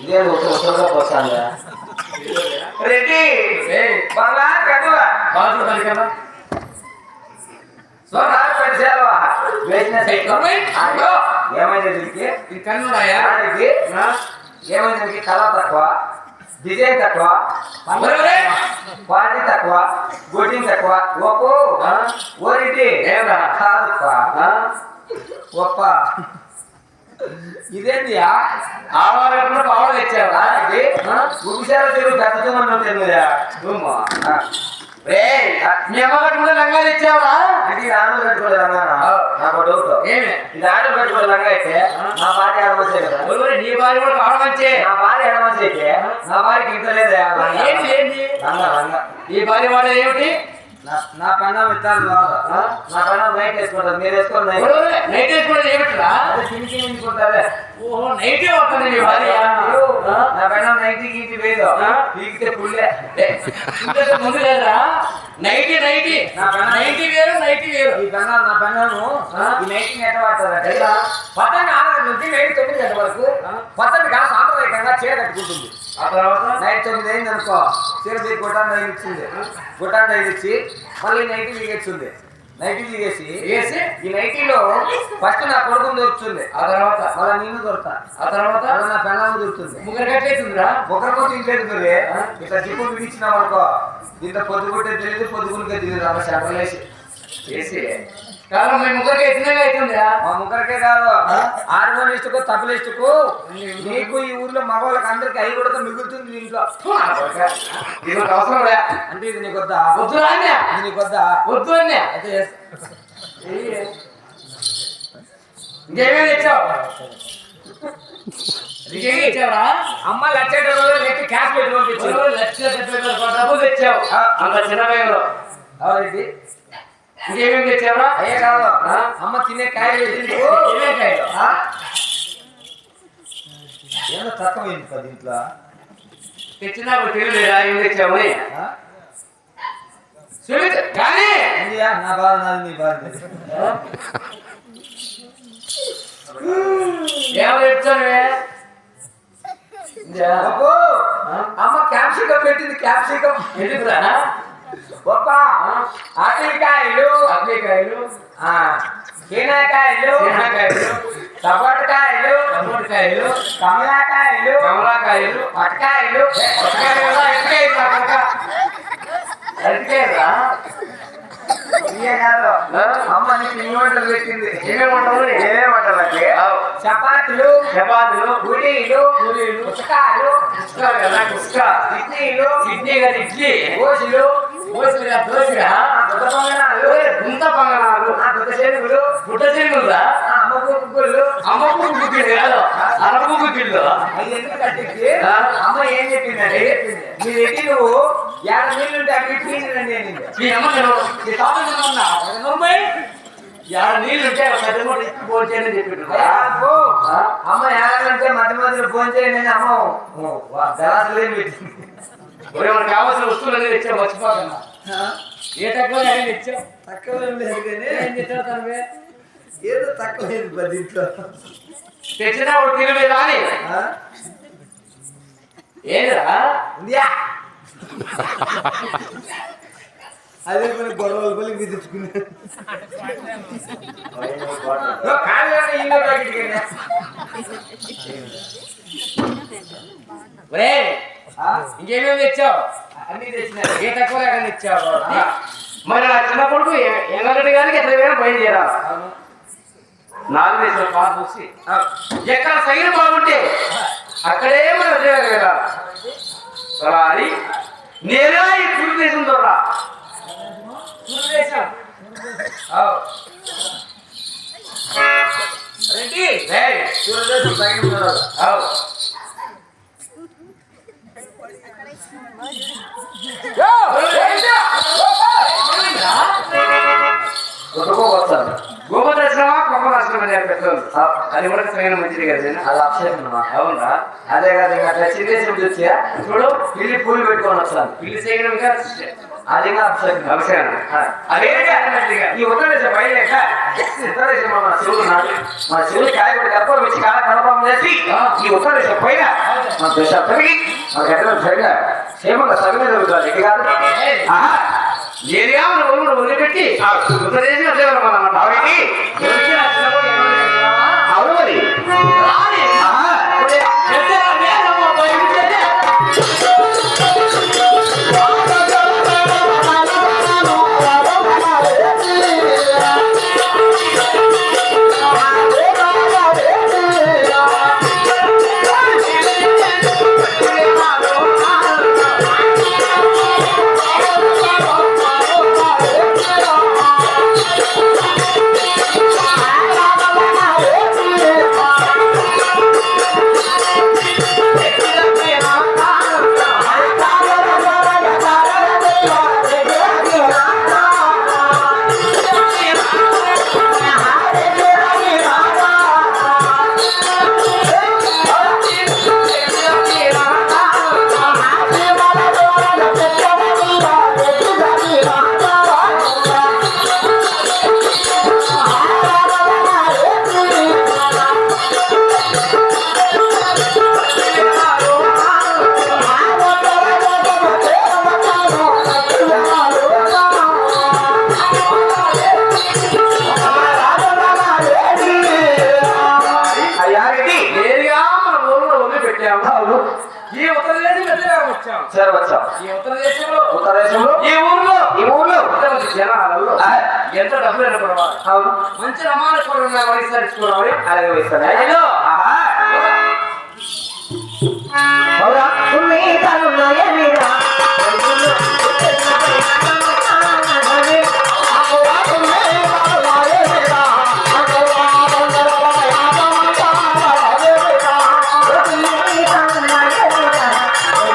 ఇదే ఉత్తరంగా పోతాను రెడ్డి బాగా కడువా బాగా పలికమా సోనా పెడిసేవా వేసిన అయ్యో ఏమైంది దీనికి ఈ కన్నుడాయా దీనికి ఏమైంది దీనికి కలర్ తక్కువ డిజైన్ తక్కువ క్వాలిటీ తక్కువ గోటింగ్ తక్కువ ఒప్పు ఓరిటి ఏమరా కాదు ఒప్ప ఇదేంటి ఆడవాళ్ళు పావులు తెచ్చావా గుడిసాల చెరువు గతమని తెలియదా మీ అమ్మ కట్టుకుంటే లంగా తెచ్చావా అంటే ఇది ఆడలు కట్టుకోలేదు అన్నా నాకు డౌట్ ఏమి ఇది ఆడలు కట్టుకోలేదు లంగా అయితే నా భార్య ఆడమచ్చే కదా నీ భార్య కూడా ఆడమచ్చే నా భార్య ఆడమచ్చే అయితే నా భార్యకి ఇంత లేదా ఏంటి లంగా లంగా ఈ భార్య వాడే ఏమిటి నా పైన విత్తాలు నా పైన నైట్ వేసుకుంటారు మీరు వేసుకోండి నైట్ వేసుకోవడం ఏమిట్రా చిన్ని చిన్నించుకుంటారే ఓహో నైటే వస్తుంది మీ భార్య నా పైన నైటీ గీటి వేదు పీకితే పుల్లే ముందు లేదా నైటీ నైటీ నైటీ వేరు నైటీ వేరు ఈ పైన నా పైనను ఈ నైటీ ఎట్ట పడతారంటే పతంగా 6 నుంచి నైట్ 9 గంటల వరకు పతంగా సాంప్రదాయకంగా చీర కట్టుకుంటుంది ఆ తర్వాత నైట్ 9 అయింది అనుకో చీర తీసి గుట్టాన్ని తగిలిచ్చింది గుట్టాన్ని తగిలిచ్చి మళ్ళీ నైటీ దిగేస్తుంది నైటీ దిగేసి వేసి ఈ నైటీలో ఫస్ట్ నా కొడుకుని దొరుకుతుంది ఆ తర్వాత మళ్ళీ నేను దొరుకుతా ఆ తర్వాత నా పెళ్ళాము దొరుకుతుంది ముగ్గురు కట్టేస్తుందిరా ఒకరికొచ్చి ఇంట్లో ఇట్లా జిప్పు విడిచినాం అనుకో ఇంత పొద్దుగుంటే తెలియదు పొద్దుగునికే తెలియదు అమ్మ చెప్పలేసి వేసి కాదు మీ ముగ్గురికి ఎత్తినగా అవుతుందా మా ముగ్గురికే కాదు ఆర్గోనిస్టుకు తబలిస్టుకు నీకు ఈ ఊర్లో మగవాళ్ళకి అందరికి అయి కూడా మిగులుతుంది ఇంట్లో ఇది అవసరం అంటే ఇది నీకు వద్దా వద్దు ఇది నీకు వద్దా వద్దు అన్నా అయితే ఇంకేమేమి తెచ్చావు ఇచ్చావా అమ్మ లక్ష క్యాష్ పెట్టి పంపించావు డబ్బులు తెచ్చావు అంత చిన్న వేగంలో అవునండి ఇంకేమేమి తెచ్చావా అయ్యే కాదు అమ్మ తినే కాయలు ఏమో తక్కువైంది కదా దీంట్లో తెచ్చినా తెలియలేదా ఏం తెచ్చావు కానీ నా బాధ నాది నీ బాధ ఏమో తెచ్చావే అమ్మ క్యాప్సికం పెట్టింది క్యాప్సికం ఎందుకురా గొప్ప ఆపిల్కాయలు కీనకాయలు సపోటకాయలు కమలాకాయలు పట్టకాయలు అమ్మ నీకు ఇన్ని వంటలు పెట్టింది ఏమేమి వంటలు అంటే చపాతీలు పూరీలు పుస్తకాలు ఇడ్లీ దోశలు గుంత పొంగనాలు గుట్ట చెరుగులు అమ్మ గుగ్గిళ్ళు కాదు అరపు గుగ్గిళ్ళు అమ్మ ఏం చెప్పిందంటే మీరు ఎట్టి నువ్వు 50 నీళ్ళు ఉంటే అవి తీసినండి మీ అమ్మ నీళ్ళుంటే ఫోన్ చేయని చెప్పిండు అమ్మ ఏడంటే మధ్య మధ్యలో ఫోన్ చేయండి అమ్మ దళాసులేం పెట్టింది మనకు కావాల్సిన వస్తువులు తెచ్చా మర్చిపోతున్నా ఏ తక్కువ తెచ్చావు తక్కువ లేదు కానీ ఏం తెచ్చావు ఏదో తక్కువ లేదు 10 ఇంట్లో తెచ్చినా తినలేదా అని ఏదిరా అదే కొన్ని గొడవలు పని మీరు తెచ్చుకున్నారు ఇంకేమేమి తెచ్చావు అన్ని తెచ్చినా ఏ తక్కువ లేక తెచ్చావు మరి నా చిన్న కొడుకు ఎంగరెడ్డి గారికి ఎట్లా వేరే బయలుదేరాలి 4 దేశాల పాస్ వచ్చి ఎక్కడ సైన్ బాగుంటే అక్కడే మన వెళ్ళాలి నేనే ఈ తూర్పు దేశం ద్వారా తూర్పు దేశం రెడ్డి తూర్పు దేశం సైన్ గోపదర్శనమా గొప్పదర్శనం అని పెట్టారు అది కూడా సరైన మంచిది కదా అది అక్షరం అవునా అదే కదా ఇంకా చిన్న చూసా చూడు పిల్లి పూలు పెట్టుకొని వస్తాను పిల్లి చేయడం ఇంకా అది అభిషేకం అదే ఈ ఉత్తరదేశం బయట ఉత్తరదేశం మన శివుడు మా శివుడు కాయ తప్ప వచ్చి కాల కనపం చేసి ఈ ఉత్తరదేశం పైన సరిగా క్షేమంగా సభ జరుగుతుంది ఇది కాదు ఏరియా వదిలిపెట్టి ఉత్తరదేశం అన్నమాట అవును మరి ఈ ఉత్తరదేశం వచ్చాం సరే వచ్చాం ఈ ఉత్తరదేశంలో ఈ ఊర్లో జనాలలో ఎంత డబ్బులు ఎన్నపడవాలి అవును మంచి రమాణ వయసు అలాగే వేస్తాను